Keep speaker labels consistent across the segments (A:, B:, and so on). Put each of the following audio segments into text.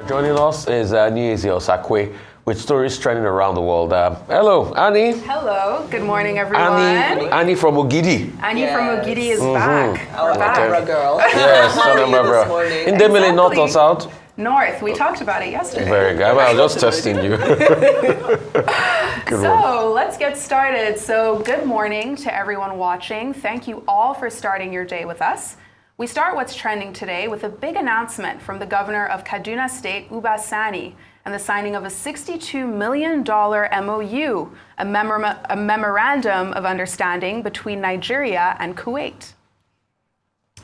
A: Joining us is Annie Osakwe with stories trending around the world. Hello, Annie.
B: Hello. Good morning, everyone.
A: Annie from Ogidi.
B: Annie from Ogidi is back.
C: Our Anambra girl.
A: Yes, Anambra. In Demile, North or South?
B: North. We talked about it yesterday.
A: Very good. I was just testing you.
B: So let's get started. So good morning to everyone watching. Thank you all for starting your day with us. We start what's trending today with a big announcement from the governor of Kaduna State, Uba Sani, and the signing of a $62 million MOU, a memorandum of understanding between Nigeria and Kuwait.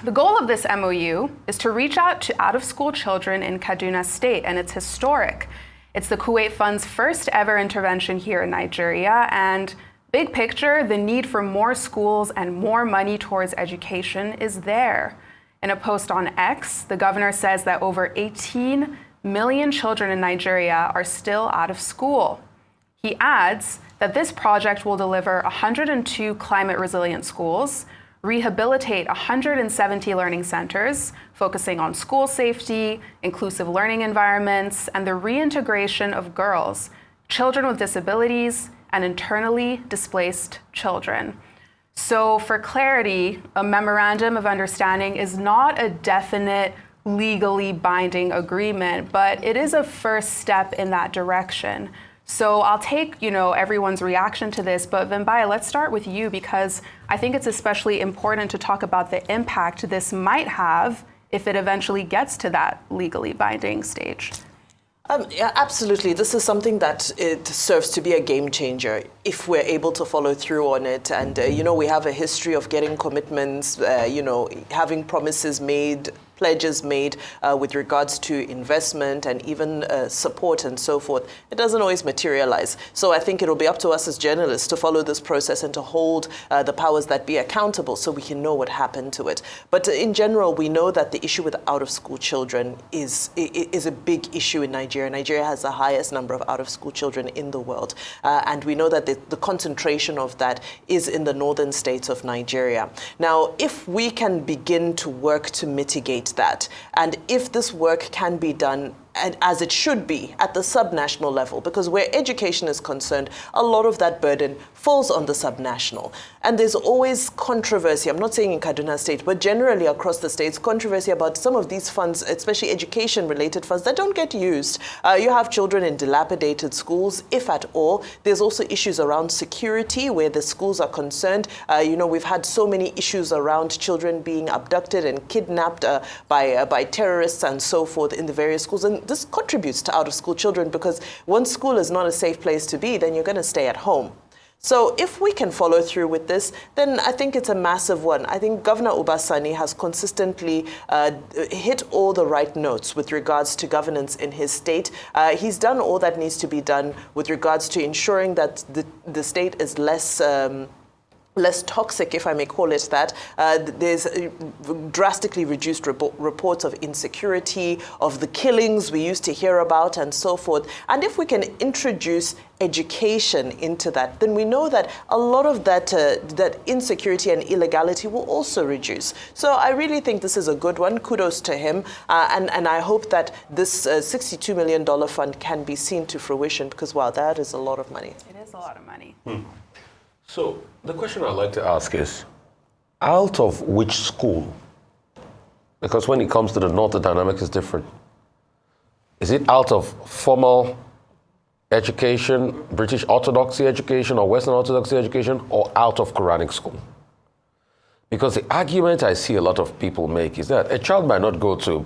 B: The goal of this MOU is to reach out to out-of-school children in Kaduna State, and it's historic. It's the Kuwait Fund's first ever intervention here in Nigeria, and big picture, the need for more schools and more money towards education is there. In a post on X, the governor says that over 18 million children in Nigeria are still out of school. He adds that this project will deliver 102 climate resilient schools, rehabilitate 170 learning centers, focusing on school safety, inclusive learning environments, and the reintegration of girls, children with disabilities, and internally displaced children. So for clarity, a memorandum of understanding is not a definite legally binding agreement, but it is a first step in that direction. So I'll take, everyone's reaction to this, but Vimbaya, let's start with you because I think it's especially important to talk about the impact this might have if it eventually gets to that legally binding stage.
C: Yeah, absolutely. This is something that it serves to be a game changer if we're able to follow through on it. And, we have a history of getting commitments, having promises made, pledges made with regards to investment and even support and so forth. It doesn't always materialize. So I think it'll be up to us as journalists to follow this process and to hold the powers that be accountable so we can know what happened to it. But in general, we know that the issue with out-of-school children is a big issue in Nigeria. Nigeria has the highest number of out-of-school children in the world. And we know that the concentration of that is in the northern states of Nigeria. Now, if we can begin to work to mitigate that, and if this work can be done and as it should be at the subnational level, because where education is concerned, a lot of that burden falls on the subnational. And there's always controversy, I'm not saying in Kaduna State, but generally across the states, controversy about some of these funds, especially education-related funds, that don't get used. You have children in dilapidated schools, if at all. There's also issues around security where the schools are concerned. We've had so many issues around children being abducted and kidnapped by terrorists and so forth in the various schools. And this contributes to out-of-school children because once school is not a safe place to be, then you're going to stay at home. So if we can follow through with this, then I think it's a massive one. I think Governor Uba Sani has consistently hit all the right notes with regards to governance in his state. He's done all that needs to be done with regards to ensuring that the state is less toxic, if I may call it that. There's drastically reduced reports of insecurity, of the killings we used to hear about and so forth. And if we can introduce education into that, then we know that a lot of that insecurity and illegality will also reduce. So I really think this is a good one. Kudos to him. And I hope that this $62 million fund can be seen to fruition because, wow, that is a lot of money.
B: It is a lot of money.
A: So the question I'd like to ask is, out of which school? Because when it comes to the North, the dynamic is different. Is it out of formal education, British Orthodoxy education or Western Orthodoxy education, or out of Quranic school? Because the argument I see a lot of people make is that a child might not go to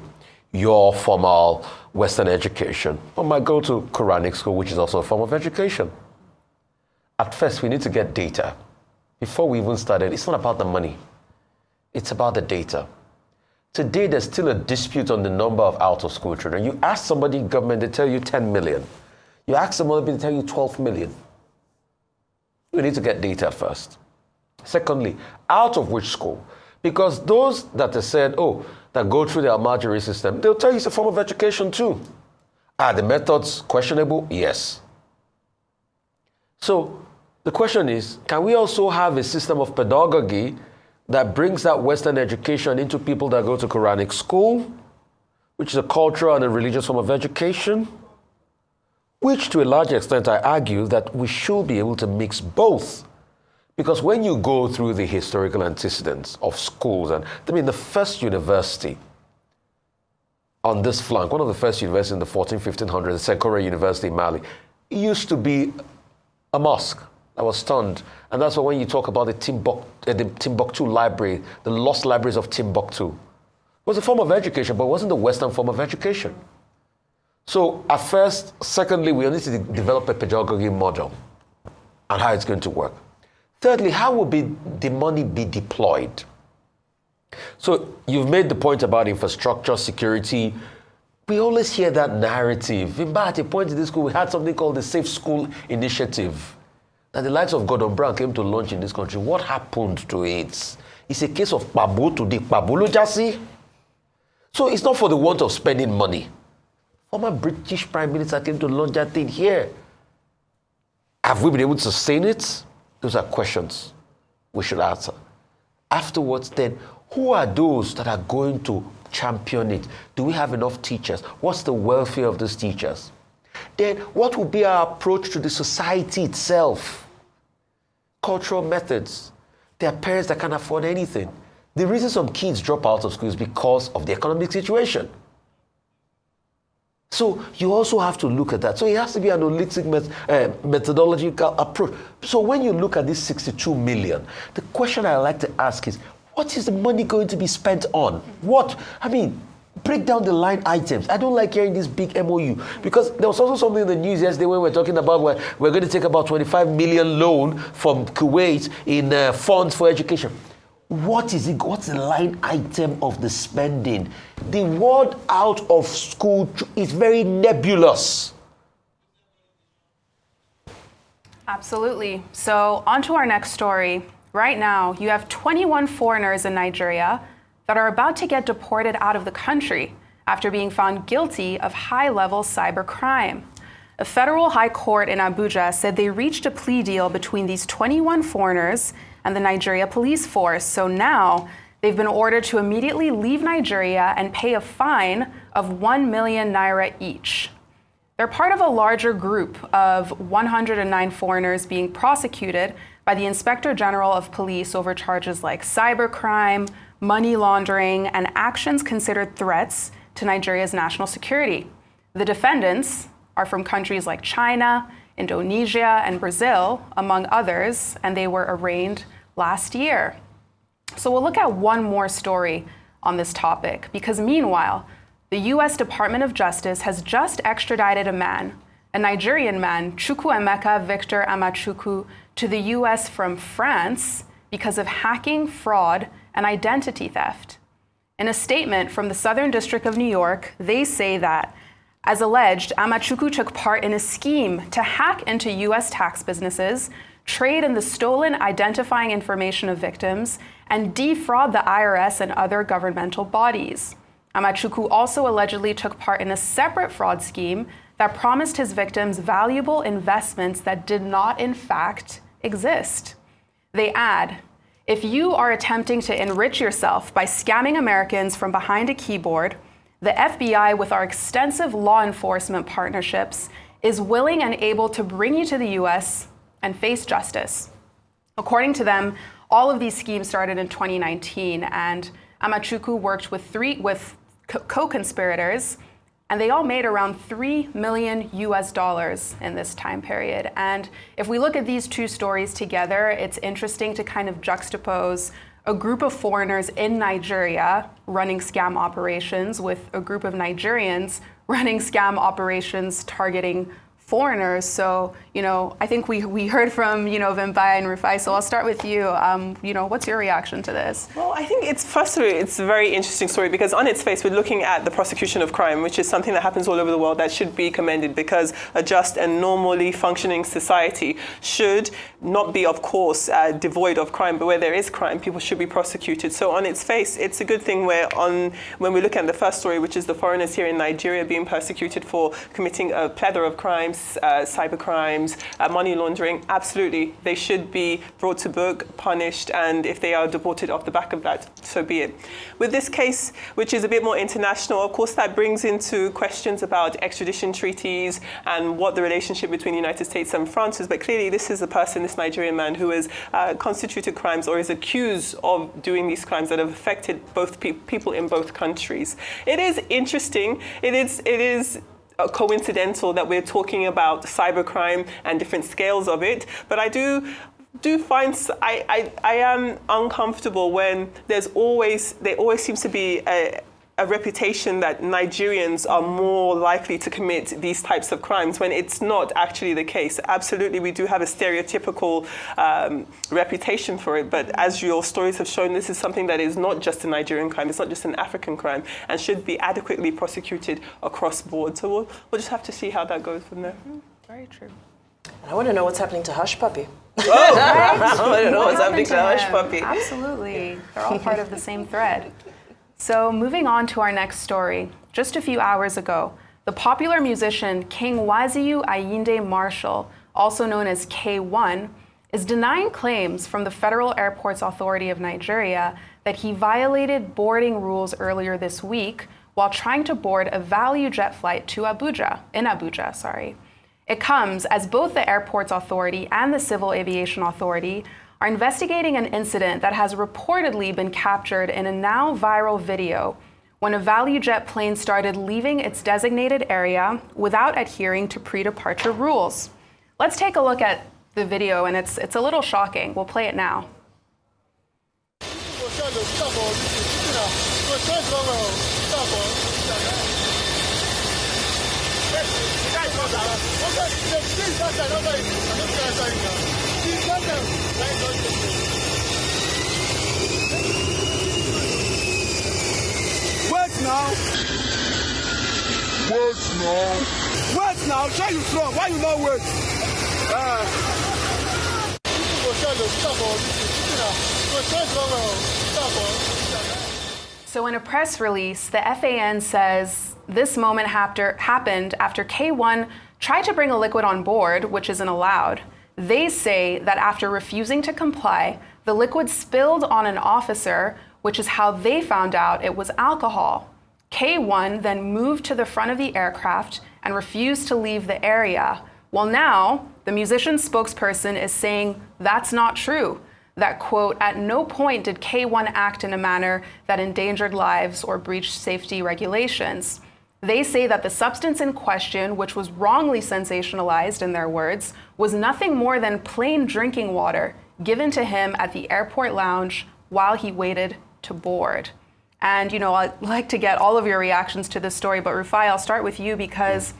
A: your formal Western education, but might go to Quranic school, which is also a form of education. At first, we need to get data. Before we even started, it's not about the money. It's about the data. Today, there's still a dispute on the number of out-of-school children. You ask somebody in government, they tell you 10 million. You ask somebody, they tell you 12 million. We need to get data first. Secondly, out of which school? Because those that are said, that go through the Almajiri system, they'll tell you it's a form of education too. Are the methods questionable? Yes. So the question is, can we also have a system of pedagogy that brings that Western education into people that go to Quranic school? which is a cultural and a religious form of education, which to a large extent I argue that we should be able to mix both. Because when you go through the historical antecedents of schools, and I mean the first university on this flank, one of the first universities in the 1500s, the Sekoura University in Mali, it used to be a mosque that was stunned. And that's why when you talk about the Timbuktu Library, the lost libraries of Timbuktu, it was a form of education, but it wasn't the Western form of education. So at first, secondly, we need to develop a pedagogy model and how it's going to work. Thirdly, how will the money be deployed? So you've made the point about infrastructure, security. We always hear that narrative. In fact, at a point in this school, we had something called the Safe School Initiative that the likes of Gordon Brown came to launch in this country. What happened to it? It's a case of Pabu to the Pabulu Jasi. So it's not for the want of spending money. Former British Prime Minister came to launch that thing here. Have we been able to sustain it? Those are questions we should answer. Afterwards, then, who are those that are going to champion it? Do we have enough teachers? What's the welfare of those teachers? Then, what will be our approach to the society itself? Cultural methods. There are parents that can't afford anything. The reason some kids drop out of school is because of the economic situation. So you also have to look at that. So it has to be an holistic methodological approach. So when you look at this 62 million, the question I like to ask is, what is the money going to be spent on? Break down the line items. I don't like hearing this big MOU because there was also something in the news yesterday when we were talking about where we're going to take about 25 million loan from Kuwait in funds for education. What is it? What's the line item of the spending? The word out of school is very nebulous.
B: Absolutely. So on to our next story. Right now, you have 21 foreigners in Nigeria that are about to get deported out of the country after being found guilty of high-level cybercrime. A federal high court in Abuja said they reached a plea deal between these 21 foreigners and the Nigeria police force. So now they've been ordered to immediately leave Nigeria and pay a fine of 1 million naira each. They're part of a larger group of 109 foreigners being prosecuted by the Inspector General of Police over charges like cybercrime, money laundering, and actions considered threats to Nigeria's national security. The defendants are from countries like China, Indonesia, and Brazil, among others, and they were arraigned last year. So we'll look at one more story on this topic, because meanwhile, the U.S. Department of Justice has just extradited a Nigerian man, Chukwuemeka Victor Amachukwu, to the U.S. from France because of hacking, fraud, and identity theft. In a statement from the Southern District of New York, they say that, as alleged, Amachukwu took part in a scheme to hack into U.S. tax businesses, trade in the stolen identifying information of victims, and defraud the IRS and other governmental bodies. Amachukwu also allegedly took part in a separate fraud scheme that promised his victims valuable investments that did not, in fact, exist. They add, if you are attempting to enrich yourself by scamming Americans from behind a keyboard, the FBI, with our extensive law enforcement partnerships, is willing and able to bring you to the U.S. and face justice. According to them, all of these schemes started in 2019, and Amachukwu worked with co-conspirators, and they all made around $3 million in this time period. And if we look at these two stories together, it's interesting to kind of juxtapose a group of foreigners in Nigeria running scam operations with a group of Nigerians running scam operations targeting foreigners. So, I think we heard from, Vimbai and Rufai, so I'll start with you. What's your reaction to this?
D: Well, I think it's a very interesting story because on its face, we're looking at the prosecution of crime, which is something that happens all over the world that should be commended because a just and normally functioning society should not be, of course, devoid of crime, but where there is crime, people should be prosecuted. So on its face, it's a good thing when we look at the first story, which is the foreigners here in Nigeria being persecuted for committing a plethora of crimes, crimes, cyber crimes, money laundering, absolutely. They should be brought to book, punished, and if they are deported off the back of that, so be it. With this case, which is a bit more international, of course, that brings into questions about extradition treaties and what the relationship between the United States and France is. But clearly, this is a person, this Nigerian man, who has constituted crimes or is accused of doing these crimes that have affected both people in both countries. It is interesting. It is coincidental that we're talking about cybercrime and different scales of it, but I do find I am uncomfortable when there always seems to be a reputation that Nigerians are more likely to commit these types of crimes when it's not actually the case. Absolutely, we do have a stereotypical reputation for it, but as your stories have shown, this is something that is not just a Nigerian crime, it's not just an African crime, and should be adequately prosecuted across board. So we'll just have to see how that goes from there.
B: Very true.
C: I want to know what's happening to Hush Puppy.
B: Oh, right.
C: I want to know what's happening to Hush
B: him?
C: Puppy.
B: Absolutely. They're all part of the same thread. So moving on to our next story. Just a few hours ago, the popular musician King Wasiu Ayinde Marshal, also known as K1, is denying claims from the Federal Airports Authority of Nigeria that he violated boarding rules earlier this week while trying to board a ValueJet flight to Abuja. It comes as both the Airports Authority and the Civil Aviation Authority are investigating an incident that has reportedly been captured in a now viral video when a ValueJet plane started leaving its designated area without adhering to pre-departure rules. Let's take a look at the video, and it's a little shocking. We'll play it now.
E: Wait now, show you strong. Why you not wait?
B: So in a press release, the FAAN says this moment happened after K1 tried to bring a liquid on board, which isn't allowed. They say that after refusing to comply, the liquid spilled on an officer, which is how they found out it was alcohol. K1 then moved to the front of the aircraft and refused to leave the area. Well, now the musician's spokesperson is saying that's not true. That, quote, at no point did K1 act in a manner that endangered lives or breached safety regulations. They say that the substance in question, which was wrongly sensationalized in their words, was nothing more than plain drinking water given to him at the airport lounge while he waited to board. And, you know, I'd like to get all of your reactions to this story, but Rufai, I'll start with you because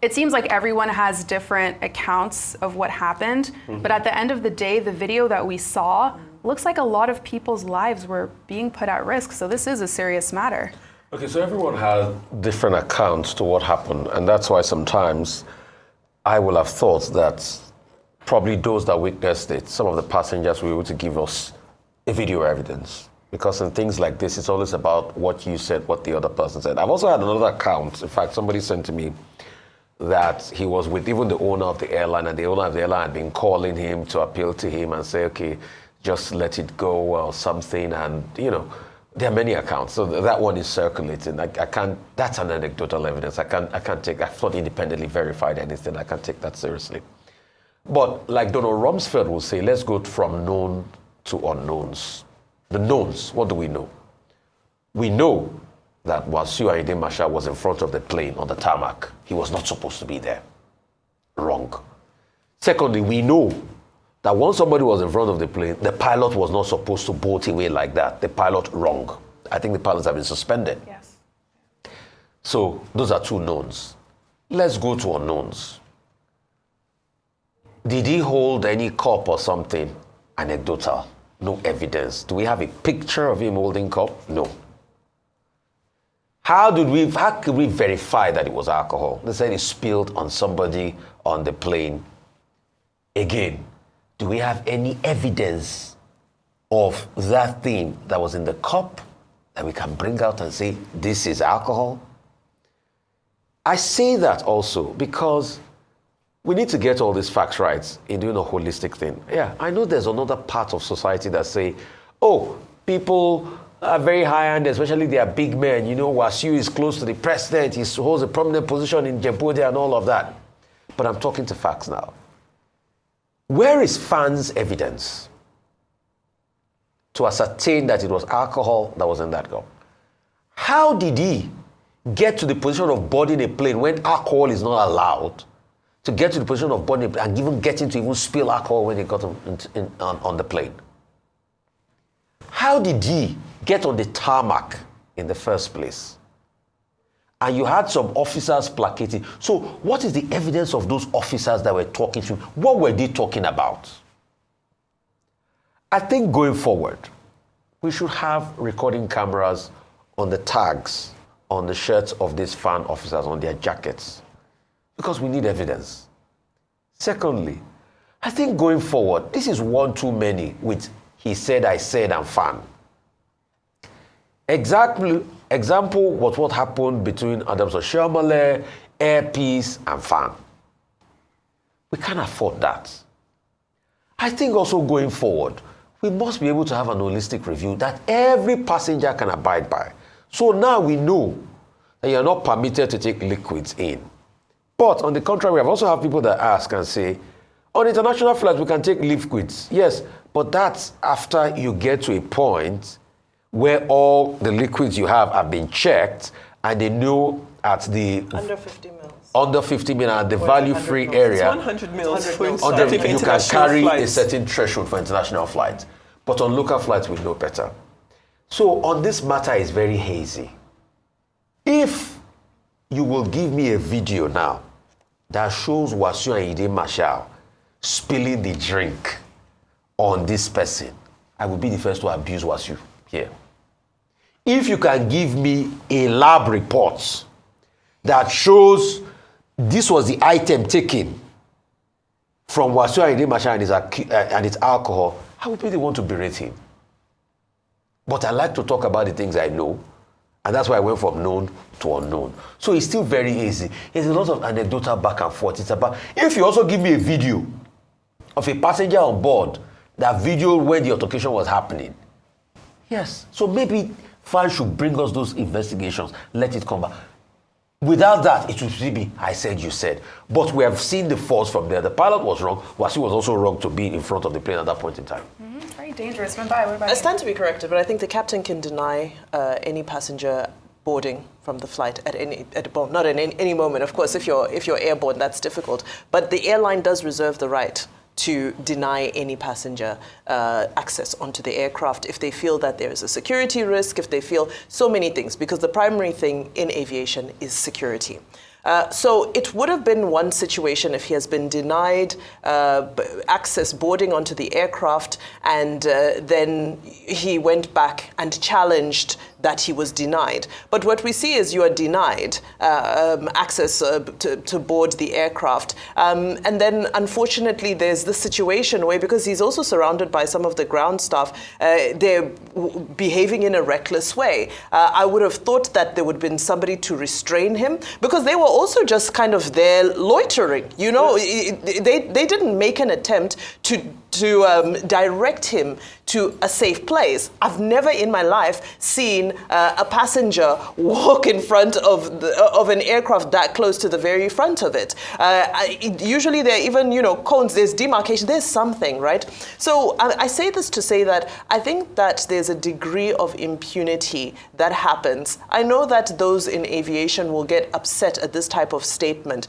B: it seems like everyone has different accounts of what happened, but at the end of the day, the video that we saw looks like a lot of people's lives were being put at risk, so this is a serious matter.
A: Okay, so everyone has different accounts to what happened, and that's why sometimes I will have thought that probably those that witnessed it, some of the passengers were able to give us a video evidence. Because in things like this, it's always about what you said, what the other person said. I've also had another account. In fact, somebody sent to me that he was with even the owner of the airline, and the owner of the airline had been calling him to appeal to him and say, okay, just let it go or something. And, you know, there are many accounts. So that one is circulating. I can't, that's an anecdotal evidence. I can't take, I've not independently verified anything. I can't take that seriously. But like Donald Rumsfeld will say, let's go from known to unknowns. The knowns, what do we know? We know that Wasiu Ayinde Marshal was in front of the plane on the tarmac. He was not supposed to be there. Wrong. Secondly, we know that once somebody was in front of the plane, the pilot was not supposed to bolt him in like that. The pilot, wrong. I think the pilots have been suspended.
B: Yes.
A: So those are two knowns. Let's go to unknowns. Did he hold any cup or something? Anecdotal. No evidence. Do we have a picture of him holding cup? No. How could we verify that it was alcohol? They said it spilled on somebody on the plane. Again, do we have any evidence of that thing that was in the cup that we can bring out and say, this is alcohol? I say that also because we need to get all these facts right in doing a holistic thing. Yeah, I know there's another part of society that say, oh, people are very high-handed, especially they are big men. You know, Wasiu is close to the president. He holds a prominent position in Djibouti and all of that. But I'm talking to facts now. Where is FAAN's evidence to ascertain that it was alcohol that was in that gun? How did he get to the position of boarding a plane when alcohol is not allowed to get to the position of boarding a plane and even getting to even spill alcohol when he got on the plane? How did he get on the tarmac in the first place? And you had some officers placating. So what is the evidence of those officers that were talking to him? What were they talking about? I think going forward, we should have recording cameras on the tags, on the shirts of these FAAN officers, on their jackets, because we need evidence. Secondly, I think going forward, this is one too many with he said, I said, and FAAN. Example was what happened between Adams Oshiomhole, Air Peace, and FAAN. We can't afford that. I think also going forward, we must be able to have an holistic review that every passenger can abide by. So now we know that you're not permitted to take liquids in. But on the contrary, we have also have people that ask and say, on international flights, we can take liquids. Yes, but that's after you get to a point where all the liquids you have been checked and they know at the
C: Under 50 mils.
A: Under 50 mils at the value-free area.
D: It's 100 mils.
A: You can carry a certain threshold for international flights. But on local flights, we know better. So on this matter is very hazy. If you will give me a video now that shows Wasiu Ayinde Marshal spilling the drink on this person, I will be the first to abuse Wasiu here. If you can give me a lab report that shows this was the item taken from Wasiu Ayinde Marshal and its alcohol, I would be the one to berate him. But I like to talk about the things I know, and that's why I went from known to unknown. So it's still very easy. There's a lot of anecdotal back and forth. It's about, if you also give me a video of a passenger on board that video when the altercation was happening, yes. So maybe FAAN should bring us those investigations, let it come back. Without that, it would be, I said, you said. But we have seen the faults from there. The pilot was wrong. Wasiu was also wrong to be in front of the plane at that point in time.
B: Mm-hmm. Very dangerous. What about
C: I stand to be corrected, but I think the captain can deny any passenger boarding from the flight at not at any moment. Of course, if you're airborne, that's difficult. But the airline does reserve the right to deny any passenger access onto the aircraft if they feel that there is a security risk, if they feel so many things, because the primary thing in aviation is security. So it would have been one situation if he has been denied access boarding onto the aircraft and then he went back and challenged that he was denied. But what we see is you are denied access to board the aircraft. And then, unfortunately, there's this situation where, because he's also surrounded by some of the ground staff, they're behaving in a reckless way. I would have thought that there would have been somebody to restrain him, because they were also just kind of there loitering. You know, they didn't make an attempt to direct him to a safe place. I've never in my life seen a passenger walk in front of an aircraft that close to the very front of it. Usually there are even, cones, there's demarcation, there's something, right? So I say this to say that I think that there's a degree of impunity that happens. I know that those in aviation will get upset at this type of statement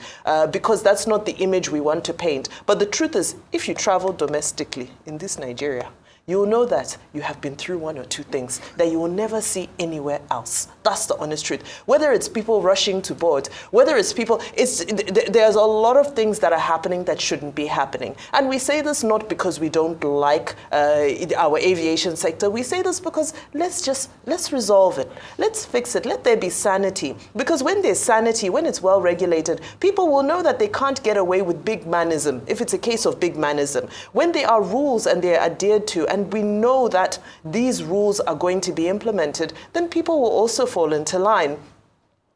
C: because that's not the image we want to paint. But the truth is, if you travel domestically in this Nigeria, you will know that you have been through one or two things that you will never see anywhere else. That's the honest truth. Whether it's people rushing to board, whether it's people, there's a lot of things that are happening that shouldn't be happening. And we say this not because we don't like our aviation sector. We say this because let's resolve it. Let's fix it. Let there be sanity. Because when there's sanity, when it's well regulated, people will know that they can't get away with big manism if it's a case of big manism. When there are rules and they're adhered to, and we know that these rules are going to be implemented, then people will also fall into line.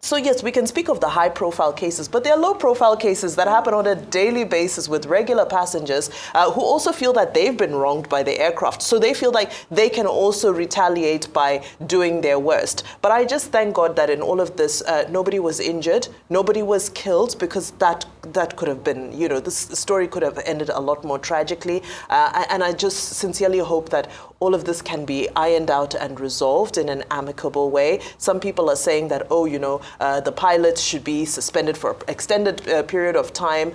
C: So yes, we can speak of the high-profile cases, but there are low-profile cases that happen on a daily basis with regular passengers who also feel that they've been wronged by the aircraft. So they feel like they can also retaliate by doing their worst. But I just thank God that in all of this, nobody was injured, nobody was killed, because that could have been, this story could have ended a lot more tragically. And I just sincerely hope that all of this can be ironed out and resolved in an amicable way. Some people are saying that, the pilot should be suspended for an extended period of time.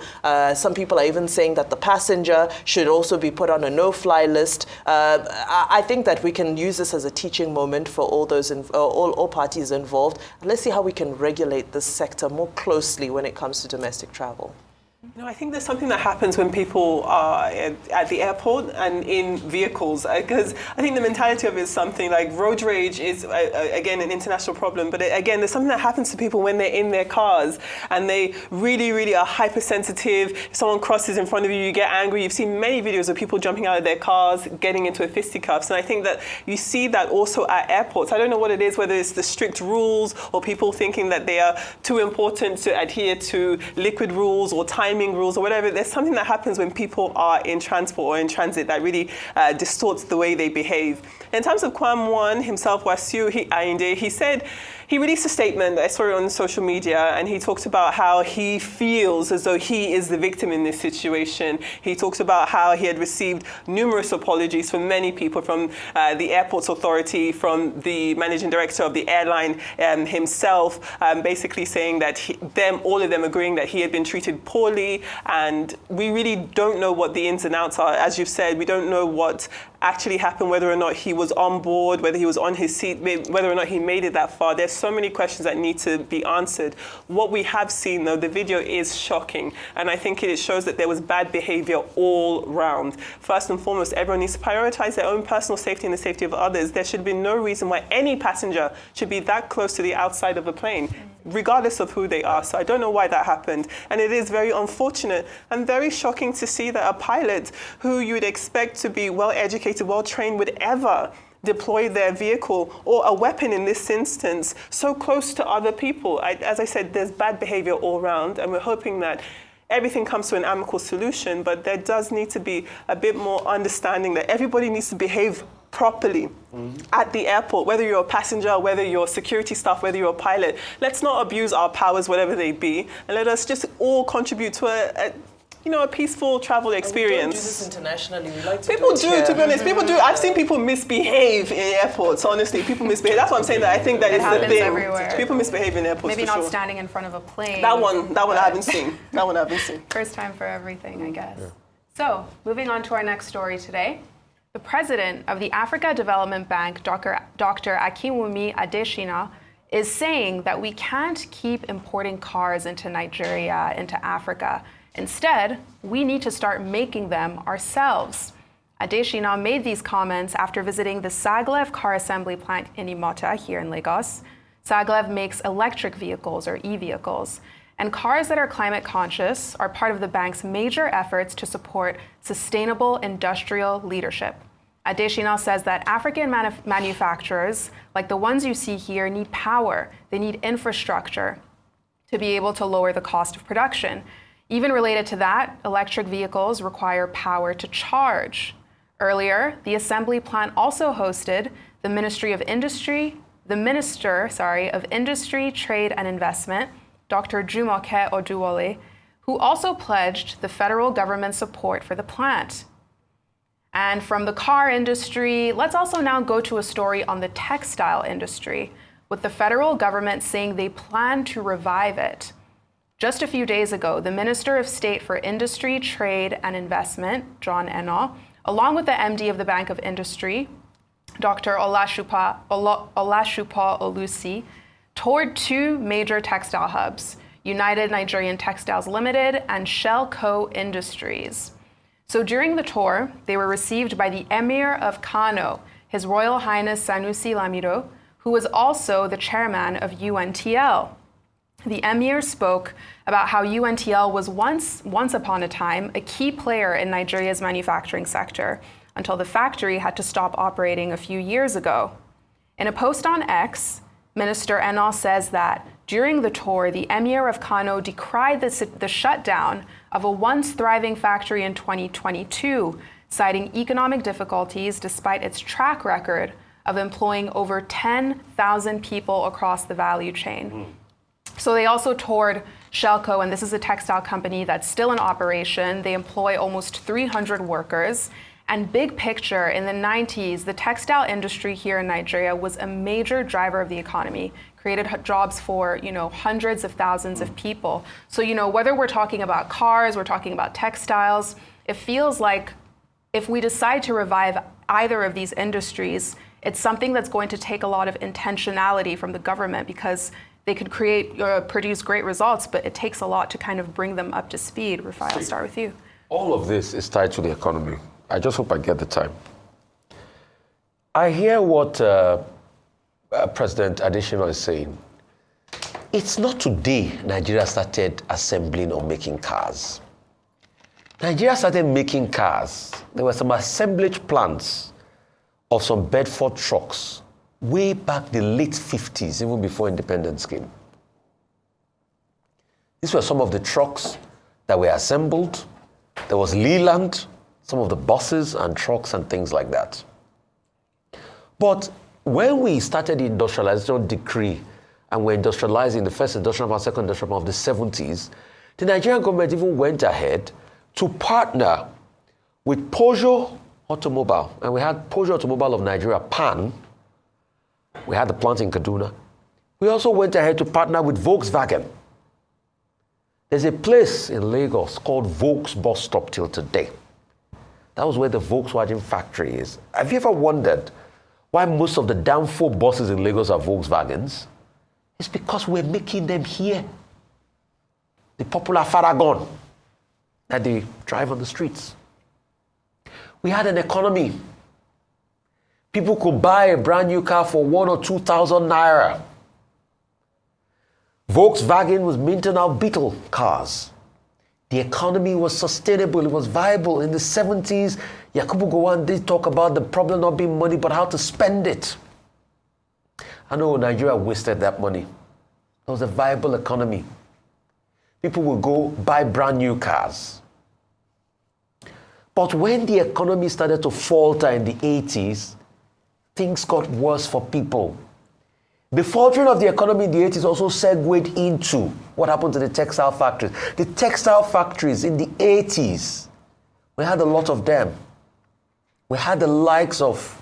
C: Some people are even saying that the passenger should also be put on a no-fly list. I think that we can use this as a teaching moment for all those, all parties involved. Let's see how we can regulate this sector more closely when it comes to domestic travel.
D: I think there's something that happens when people are at the airport and in vehicles, because I think the mentality of it is something like road rage is, again, an international problem. But again, there's something that happens to people when they're in their cars and they really, really are hypersensitive. If someone crosses in front of you, you get angry. You've seen many videos of people jumping out of their cars, getting into a fisticuffs. And I think that you see that also at airports. I don't know what it is, whether it's the strict rules or people thinking that they are too important to adhere to liquid rules or timing rules or whatever. There's something that happens when people are in transport or in transit that really distorts the way they behave. In terms of King Wasiu Ayinde, he said, he released a statement, I saw it on social media, and he talked about how he feels as though he is the victim in this situation. He talked about how he had received numerous apologies from many people, from the Airports Authority, from the managing director of the airline himself, basically saying that all of them agreeing that he had been treated poorly, and we really don't know what the ins and outs are. As you've said, we don't know what actually happened, whether or not he was on board, whether he was on his seat, whether or not he made it that far. There's so many questions that need to be answered. What we have seen, though, the video is shocking, and I think it shows that there was bad behavior all round. First and foremost, everyone needs to prioritize their own personal safety and the safety of others. There should be no reason why any passenger should be that close to the outside of a plane, regardless of who they are. So I don't know why that happened. And it is very unfortunate and very shocking to see that a pilot who you would expect to be well-educated, well-trained, would ever deploy their vehicle or a weapon in this instance so close to other people. As I said, there's bad behavior all around, and we're hoping that everything comes to an amicable solution, but there does need to be a bit more understanding that everybody needs to behave properly at the airport, whether you're a passenger, whether you're security staff, whether you're a pilot. Let's not abuse our powers, whatever they be, and let us just all contribute to a peaceful travel experience.
C: We don't do this internationally. We like to
D: people
C: do it
D: to be honest. People do. I've seen people misbehave in airports. Honestly, people misbehave. That's what I'm saying. That I think that it's the thing.
B: Everywhere.
D: People misbehave in airports.
B: Maybe
D: for
B: not
D: sure.
B: standing in front of a plane.
D: That one I haven't seen. That one I haven't seen.
B: First time for everything, I guess. Yeah. So, moving on to our next story today. The president of the Africa Development Bank, Dr. Akinwumi Adesina, is saying that we can't keep importing cars into Nigeria, into Africa. Instead, we need to start making them ourselves. Adesina made these comments after visiting the Saglev car assembly plant in Imota here in Lagos. Saglev makes electric vehicles, or e-vehicles, and cars that are climate conscious are part of the bank's major efforts to support sustainable industrial leadership. Adesina says that African manufacturers, like the ones you see here, need power. They need infrastructure to be able to lower the cost of production. Even related to that, electric vehicles require power to charge. Earlier, the assembly plant also hosted the Minister of Industry, Trade and Investment, Dr. Jumoke Oduwole, who also pledged the federal government support for the plant. And from the car industry, let's also now go to a story on the textile industry, with the federal government saying they plan to revive it. Just a few days ago, the Minister of State for Industry, Trade and Investment, John Eno, along with the MD of the Bank of Industry, Dr. Olashupa Olusi, toured two major textile hubs, United Nigerian Textiles Limited and Shellco Industries. So during the tour, they were received by the Emir of Kano, His Royal Highness Sanusi Lamido, who was also the chairman of UNTL. The Emir spoke about how UNTL was once upon a time a key player in Nigeria's manufacturing sector until the factory had to stop operating a few years ago. In a post on X, Minister Enol says that during the tour, the Emir of Kano decried the shutdown of a once thriving factory in 2022, citing economic difficulties despite its track record of employing over 10,000 people across the value chain. So they also toured Shelco, and this is a textile company that's still in operation. They employ almost 300 workers. And big picture, in the 90s, the textile industry here in Nigeria was a major driver of the economy, created jobs for, hundreds of thousands of people. So, whether we're talking about cars, we're talking about textiles, it feels like if we decide to revive either of these industries, it's something that's going to take a lot of intentionality from the government, because they could produce great results, but it takes a lot to kind of bring them up to speed. Rufai, I'll start with you.
A: All of this is tied to the economy. I just hope I get the time. I hear what President Adesina is saying. It's not today Nigeria started assembling or making cars. Nigeria started making cars. There were some assemblage plants of some Bedford trucks way back the late 50s, even before independence came. These were some of the trucks that were assembled. There was Leland, some of the buses and trucks and things like that. But when we started the industrialization decree and we're industrializing the first industrial bomb, second industrial bomb of the 70s, the Nigerian government even went ahead to partner with Peugeot Automobile. And we had Peugeot Automobile of Nigeria, FAAN. We had the plant in Kaduna. We also went ahead to partner with Volkswagen. There's a place in Lagos called Volks Bus Stop till today. That was where the Volkswagen factory is. Have you ever wondered why most of the downfall buses in Lagos are Volkswagens? It's because we're making them here. The popular Faragon that they drive on the streets. We had an economy. People could buy a brand new car for 1,000 or 2,000 naira. Volkswagen was minting out Beetle cars. The economy was sustainable, it was viable. In the 70s, Yakubu Gowon did talk about the problem not being money, but how to spend it. I know Nigeria wasted that money. It was a viable economy. People would go buy brand new cars. But when the economy started to falter in the 80s, things got worse for people. The faltering of the economy in the 80s also segued into what happened to the textile factories. The textile factories in the 80s, we had a lot of them. We had the likes of,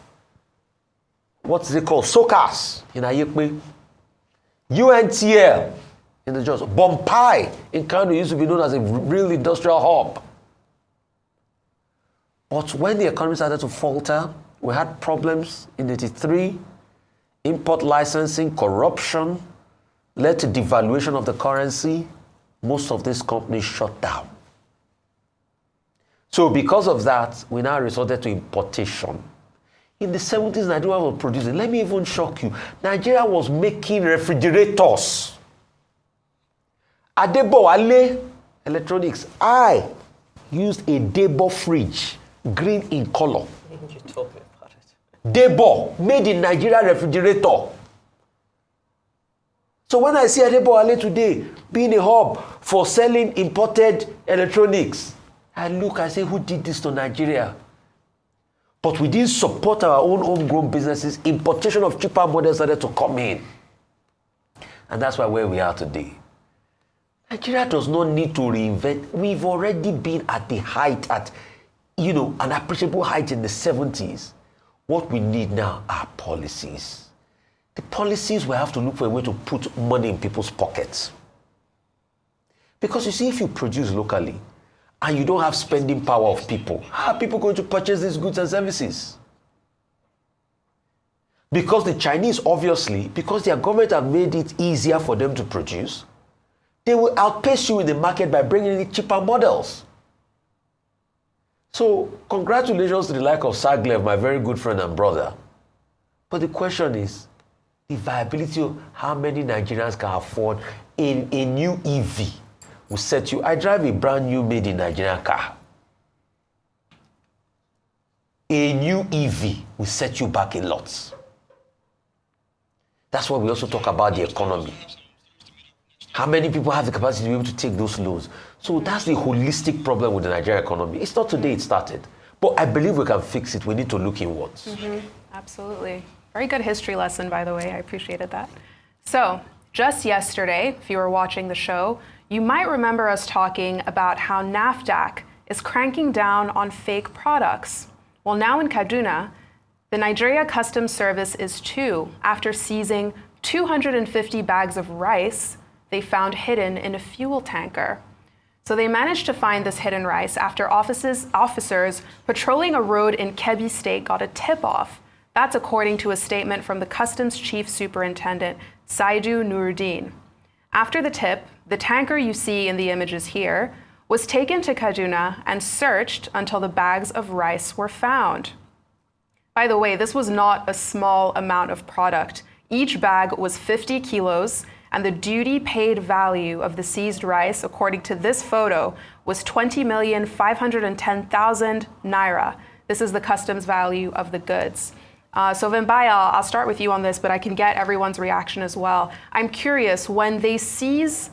A: what's it called, Sokas in Ayekwe, UNTL in the Jos, Bompai in Kano used to be known as a real industrial hub. But when the economy started to falter, we had problems in 83. Import licensing, corruption led to devaluation of the currency. Most of these companies shut down. So because of that, we now resorted to importation. In the 70s, Nigeria was producing. Let me even shock you. Nigeria was making refrigerators. Adebowale Electronics. I used a Debo fridge, green in color.
C: You told me about it.
A: Debo, made in Nigeria refrigerator. So when I see Adebowale today being a hub for selling imported electronics, I look, I say, who did this to Nigeria? But we didn't support our own homegrown businesses. Importation of cheaper models started to come in. And that's where we are today. Nigeria does not need to reinvent. We've already been at the height, an appreciable height in the 70s. What we need now are policies. The policies will have to look for a way to put money in people's pockets. Because you see, if you produce locally and you don't have spending power of people, how are people going to purchase these goods and services? Because the Chinese, obviously, because their government have made it easier for them to produce, they will outpace you in the market by bringing in cheaper models. So, congratulations to the like of Saglev, my very good friend and brother. But the question is, the viability of how many Nigerians can afford in a new EV will set you. I drive a brand new made in Nigeria car. A new EV will set you back in lots. That's why we also talk about the economy. How many people have the capacity to be able to take those loans? So that's the holistic problem with the Nigerian economy. It's not today it started, but I believe we can fix it. We need to look inwards.
B: Absolutely. Very good history lesson, by the way. I appreciated that. So, just yesterday, if you were watching the show, you might remember us talking about how NAFDAC is cranking down on fake products. Well, now in Kaduna, the Nigeria Customs Service is too, after seizing 250 bags of rice they found hidden in a fuel tanker. So they managed to find this hidden rice after officers patrolling a road in Kebbi State got a tip-off. That's according to a statement from the Customs Chief Superintendent, Saidu Nuruddin. After the tip, the tanker you see in the images here was taken to Kaduna and searched until the bags of rice were found. By the way, this was not a small amount of product. Each bag was 50 kilos, and the duty paid value of the seized rice, according to this photo, was 20,510,000 naira. This is the customs value of the goods. So Vimbaya, I'll start with you on this, but I can get everyone's reaction as well. I'm curious, when they seize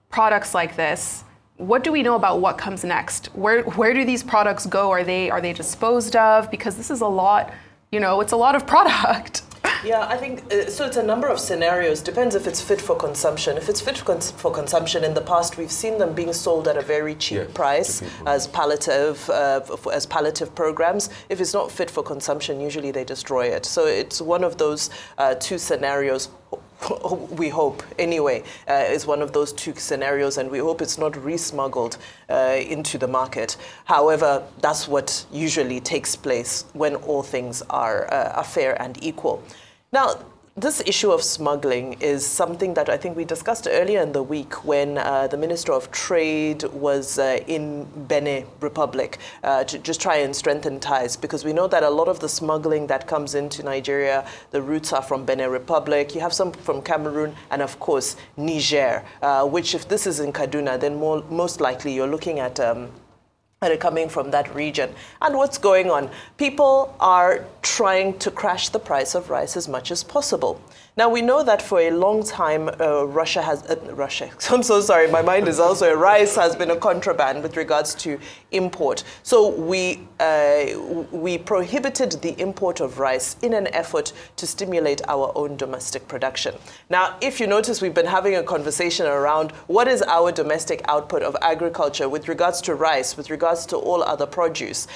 B: products like this, what do we know about what comes next? Where do these products go? Are they disposed of? Because this is a lot, it's a lot of product.
C: Yeah, I think, so it's a number of scenarios. Depends if it's fit for consumption. If it's fit for consumption, in the past, we've seen them being sold at a very cheap price as palliative programs. If it's not fit for consumption, usually they destroy it. So it's one of those two scenarios. We hope, anyway, is one of those two scenarios, and we hope it's not re-smuggled into the market. However, that's what usually takes place when all things are fair and equal. Now, this issue of smuggling is something that I think we discussed earlier in the week when the Minister of Trade was in Benin Republic to just try and strengthen ties, because we know that a lot of the smuggling that comes into Nigeria, the routes are from Benin Republic. You have some from Cameroon and, of course, Niger, which if this is in Kaduna, then most likely you're looking at it coming from that region. And what's going on? People are trying to crash the price of rice as much as possible. Now, we know that for a long time, Russia, I'm so sorry, my mind is elsewhere. Rice has been a contraband with regards to import. So we prohibited the import of rice in an effort to stimulate our own domestic production. Now, if you notice, we've been having a conversation around what is our domestic output of agriculture with regards to rice, with regards to all other produce,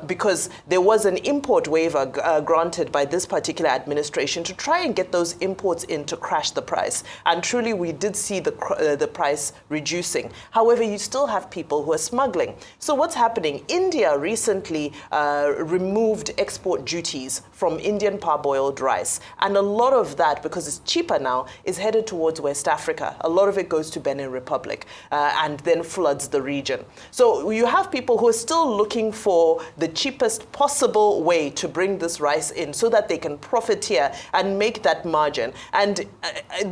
C: because there was an import waiver granted by this particular administration to try and get those imports in to crash the price. And truly, we did see the price reducing. However, you still have people who are smuggling. So what's happening? India recently removed export duties from Indian parboiled rice. And a lot of that, because it's cheaper now, is headed towards West Africa. A lot of it goes to Benin Republic and then floods the region. So you have people who are still looking for the cheapest possible way to bring this rice in so that they can profiteer and make that margin. And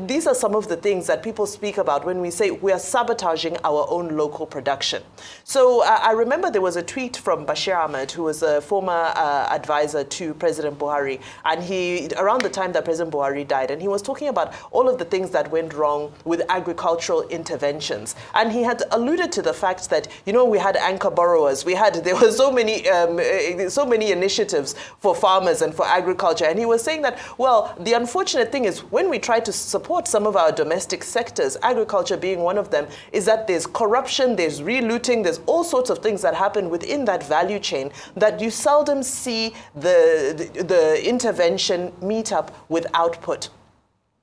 C: these are some of the things that people speak about when we say we are sabotaging our own local production. So I remember there was a tweet from Bashir Ahmed, who was a former advisor to President Buhari, and around the time that President Buhari died, and he was talking about all of the things that went wrong with agricultural interventions. And he had alluded to the fact that, we had anchor borrowers, there were so many initiatives for farmers and for agriculture. And he was saying that, well, the unfortunate thing is when we try to support some of our domestic sectors, agriculture being one of them, is that there's corruption, there's relooting, there's all sorts of things that happen within that value chain that you seldom see the intervention meet up with output.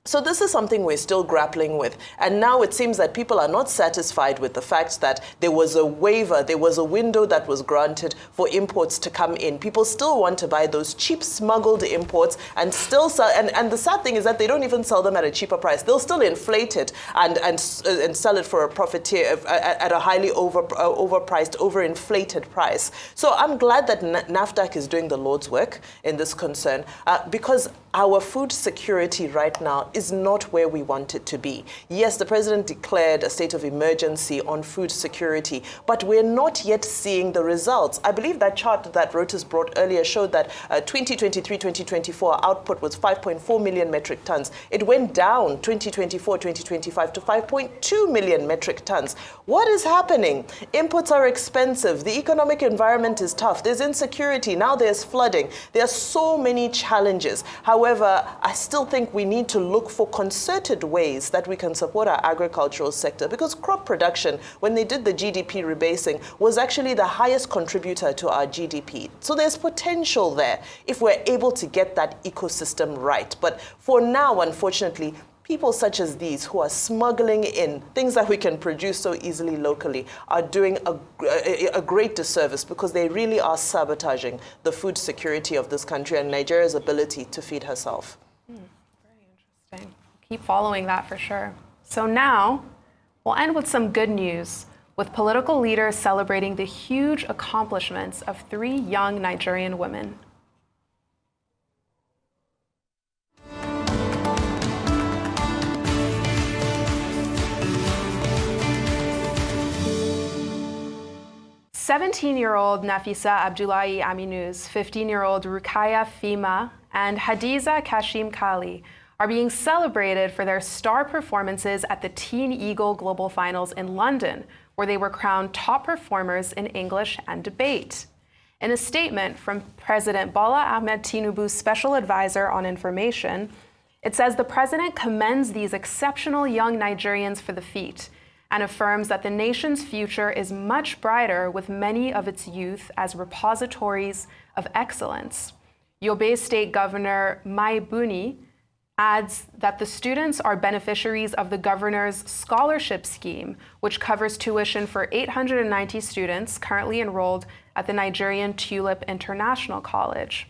C: So this is something we're still grappling with. And now it seems that people are not satisfied with the fact that there was a waiver, there was a window that was granted for imports to come in. People still want to buy those cheap smuggled imports and still sell. And the sad thing is that they don't even sell them at a cheaper price. They'll still inflate it and sell it for a profiteer at a highly overpriced, overinflated price. So I'm glad that NAFDAC is doing the Lord's work in this concern because our food security right now is not where we want it to be. Yes, the president declared a state of emergency on food security, but we're not yet seeing the results. I believe that chart that Reuters brought earlier showed that 2023-2024 output was 5.4 million metric tons. It went down 2024-2025 to 5.2 million metric tons. What is happening? Inputs are expensive. The economic environment is tough. There's insecurity. Now there's flooding. There are so many challenges. However, I still think we need to look for concerted ways that we can support our agricultural sector, because crop production, when they did the GDP rebasing, was actually the highest contributor to our GDP. So there's potential there if we're able to get that ecosystem right. But for now, unfortunately, people such as these who are smuggling in things that we can produce so easily locally are doing a great disservice, because they really are sabotaging the food security of this country and Nigeria's ability to feed herself.
B: Very interesting. Keep following that for sure. So now we'll end with some good news, with political leaders celebrating the huge accomplishments of 3 young Nigerian women. "17-year-old Nafisa Abdullahi Aminu's 15-year-old Rukaya Fima and Hadiza Kashim Kali are being celebrated for their star performances at the Teen Eagle Global Finals in London, where they were crowned top performers in English and debate. In a statement from President Bola Ahmed Tinubu's Special Advisor on Information, it says the president commends these exceptional young Nigerians for the feat and affirms that the nation's future is much brighter with many of its youth as repositories of excellence. Yobe State Governor Mai Buni adds that the students are beneficiaries of the governor's scholarship scheme, which covers tuition for 890 students currently enrolled at the Nigerian Tulip International College.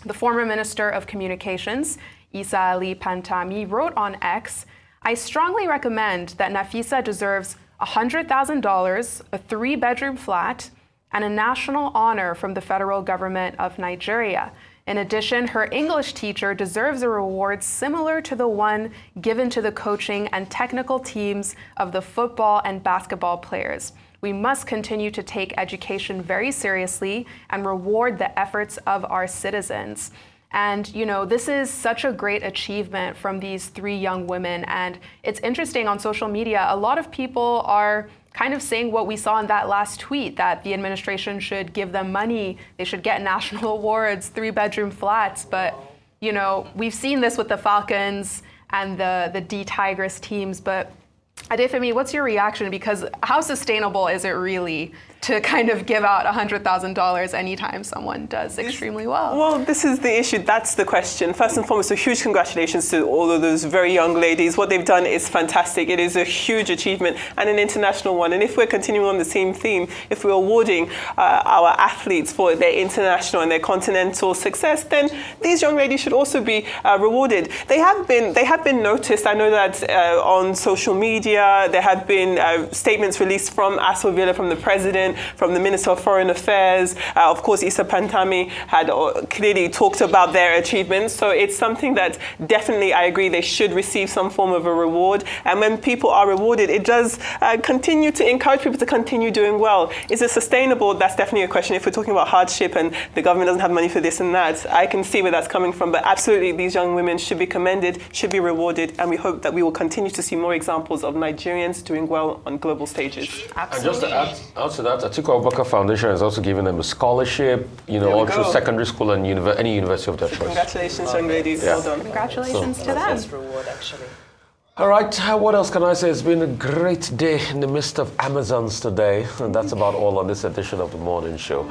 B: The former Minister of Communications, Isa Ali Pantami, wrote on X, "I strongly recommend that Nafisa deserves $100,000, a 3-bedroom flat, and a national honor from the federal government of Nigeria. In addition, her English teacher deserves a reward similar to the one given to the coaching and technical teams of the football and basketball players. We must continue to take education very seriously and reward the efforts of our citizens." And, you know, this is such a great achievement from these 3 young women. And it's interesting on social media, a lot of people are kind of saying what we saw in that last tweet, that the administration should give them money, they should get national awards, 3-bedroom flats. But, you know, we've seen this with the Falcons and the D-Tigers teams. But Adefemi, what's your reaction? Because how sustainable is it really to kind of give out $100,000 anytime someone does extremely well?
D: Well, this is the issue. That's the question. First and foremost, a huge congratulations to all of those very young ladies. What they've done is fantastic. It is a huge achievement and an international one. And if we're continuing on the same theme, if we're awarding our athletes for their international and their continental success, then these young ladies should also be rewarded. They have been noticed. I know that on social media, there have been statements released from Asovila, from the president, from the Minister of Foreign Affairs. Of course, Isa Pantami had clearly talked about their achievements. So it's something that definitely, I agree, they should receive some form of a reward. And when people are rewarded, it does continue to encourage people to continue doing well. Is it sustainable? That's definitely a question. If we're talking about hardship and the government doesn't have money for this and that, I can see where that's coming from. But absolutely, these young women should be commended, should be rewarded. And we hope that we will continue to see more examples of Nigerians doing well on global stages.
B: Absolutely.
A: And just to add to that, Atiku Abubakar Foundation has also given them a scholarship, all through secondary school and any university of their choice.
D: Congratulations, young ladies.
A: Yeah.
D: Well done.
B: Congratulations to them.
C: Best reward, actually.
A: All right, what else can I say? It's been a great day in the midst of Amazons today, and that's about all on this edition of the morning show.